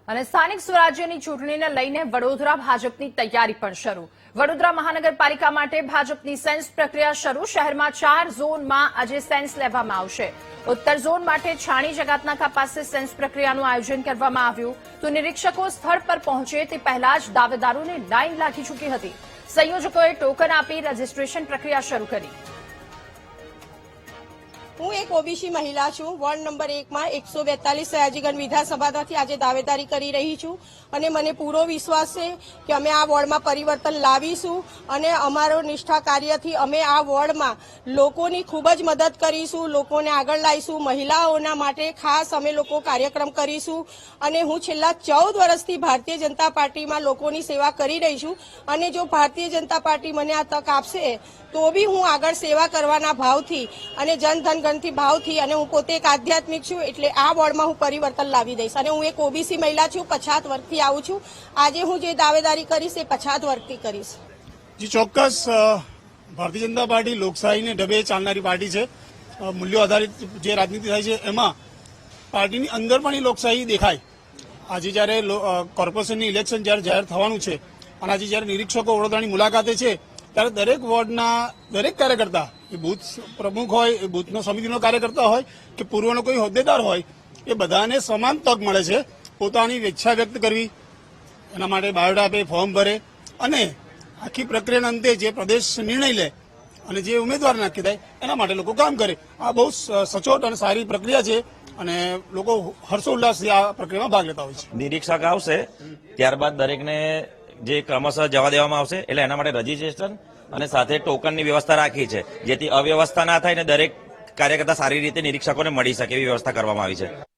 અને સ્થાનિક સ્વરાજ્યની ચૂંટણીને લઈને વડોદરા ભાજપની તૈયારી પણ શરૂ। વડોદરા મહાનગરપાલિકા માટે ભાજપની સેન્સ પ્રક્રિયા શરૂ। શહેરમાં 4 ઝોનમાં આજે સેન્સ લેવામાં આવશે। ઉત્તર ઝોન માટે છાણી જગાતનાકા પાસે સેન્સ પ્રક્રિયાનું આયોજન કરવામાં આવ્યું તો નિરીક્ષકો સ્થળ પર પહોંચે તે પહેલા જ દાવેદારોને લાઈન લાગી ચૂકી હતી। સંયોજકોએ ટોકન આપી રજીસ્ટ્રેશન પ્રક્રિયા શરૂ કરી। હું એક ઓબીસી મહિલા છું। વોર્ડ નંબર 1 માં 142 સયાજીગંજ વિધાનસભામાંથી આજે દાવેદારી કરી રહી છું અને મને પૂરો વિશ્વાસ છે કે અમે આ વોર્ડમાં પરિવર્તન લાવીશું અને અમારો નિષ્ઠા કાર્યથી અમે આ વોર્ડમાં લોકોની ખૂબ જ મદદ કરીશું, લોકોને આગળ લાવીશું। મહિલાઓના માટે ખાસ અમે લોકો કાર્યક્રમ કરીશું અને હું છેલ્લા 14 વર્ષથી ભારતીય જનતા પાર્ટીમાં લોકોની સેવા કરી રહી છું અને જો ભારતીય જનતા પાર્ટી મને આ તક આપશે તો બી હું આગળ સેવા કરવાના ભાવથી અને જનધન ગણથી ભાવથી અને હું પોતે એક આધ્યાત્મિક છું એટલે આ વોર્ડમાં હું પરિવર્તન લાવી દઈશ અને હું એક ઓબીસી મહિલા છું, પછાત વર્ગથી આવું છું। આજે હું જે દાવેદારી કરીશ એ પછાત વર્ગથી કરીશ। જી ચોક્કસ ભારતીય જનતા પાર્ટી લોકશાહીને ઢબે ચાલનારી પાર્ટી છે। મૂલ્યો આધારિત જે રાજનીતિ થાય છે એમાં પાર્ટીની અંદર પણ એ લોકશાહી દેખાય। આજે જ્યારે કોર્પોરેશનની ઇલેક્શન જ્યારે જાહેર થવાનું છે અને આજે જ્યારે નિરીક્ષકો વડોદરાની મુલાકાતે છે ત્યારે દરેક વોર્ડના દરેક કાર્યકર્તા એ બૂથ પ્રમુખ હોય, એ બૂથનો સમિતિનો કાર્યકર્તા હોય કે પૂર્વનો કોઈ હોદ્દેદાર હોય એ બધાને સમાન તક મળે છે પોતાની ઈચ્છા વ્યક્ત કરવી, એના માટે બાયોડા આપે, ફોર્મ ભરે અને આખી પ્રક્રિયાના અંતે જે પ્રદેશ નિર્ણય લે અને જે ઉમેદવાર નક્કી થાય એના માટે લોકો કામ કરે। આ બહુ સચોટ અને સારી પ્રક્રિયા છે અને લોકો હર્ષોલ્લાસથી આ પ્રક્રિયામાં ભાગ લેતા હોય છે। નિરીક્ષક આવશે ત્યારબાદ દરેકને જે ક્રમશઃ જવા દેવામાં આવશે એટલે એના માટે રજીસ્ટ્રેશન અને સાથે ટોકનની વ્યવસ્થા રાખી છે જેથી અવ્યવસ્થા ના થાય ને દરેક કાર્યકર્તા સારી રીતે નિરીક્ષકોને મળી શકે એવી વ્યવસ્થા કરવામાં આવી છે।